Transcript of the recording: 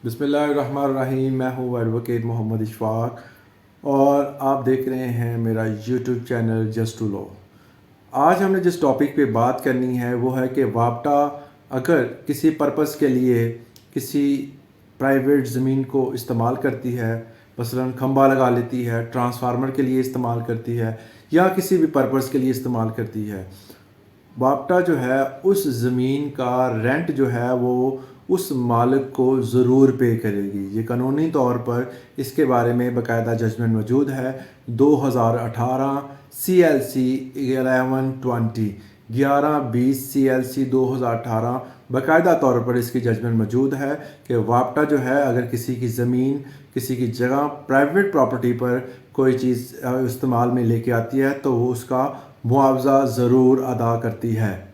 बिस्मिल्लाहिर्रहमानिर्रहीम। मैं हूँ एडवोकेट मोहम्मद इशफाक और आप देख रहे हैं मेरा YouTube channel just to law. आज हमने जिस टॉपिक पे बात करनी है वो है कि वापटा अगर किसी पर्पस के लिए किसी प्राइवेट ज़मीन को इस्तेमाल करती है, मसलन खंबा लगा लेती है, ट्रांसफार्मर के लिए इस्तेमाल करती है या किसी भी पर्पस के लिए इस्तेमाल करती है, वापटा जो है उस ज़मीन का रेंट जो है वो उस मालिक को ज़रूर पे करेगी। ये कानूनी तौर पर इसके बारे में बाकायदा जजमेंट मौजूद है। 2018 CLC 1120 1120 CLC 2018 बाकायदा तौर पर इसकी जजमेंट मौजूद है कि वापटा जो है अगर किसी की ज़मीन, किसी की जगह, प्राइवेट प्रॉपर्टी पर कोई चीज़ इस्तेमाल में लेके आती है तो वो उसका मुआवजा ज़रूर अदा करती है।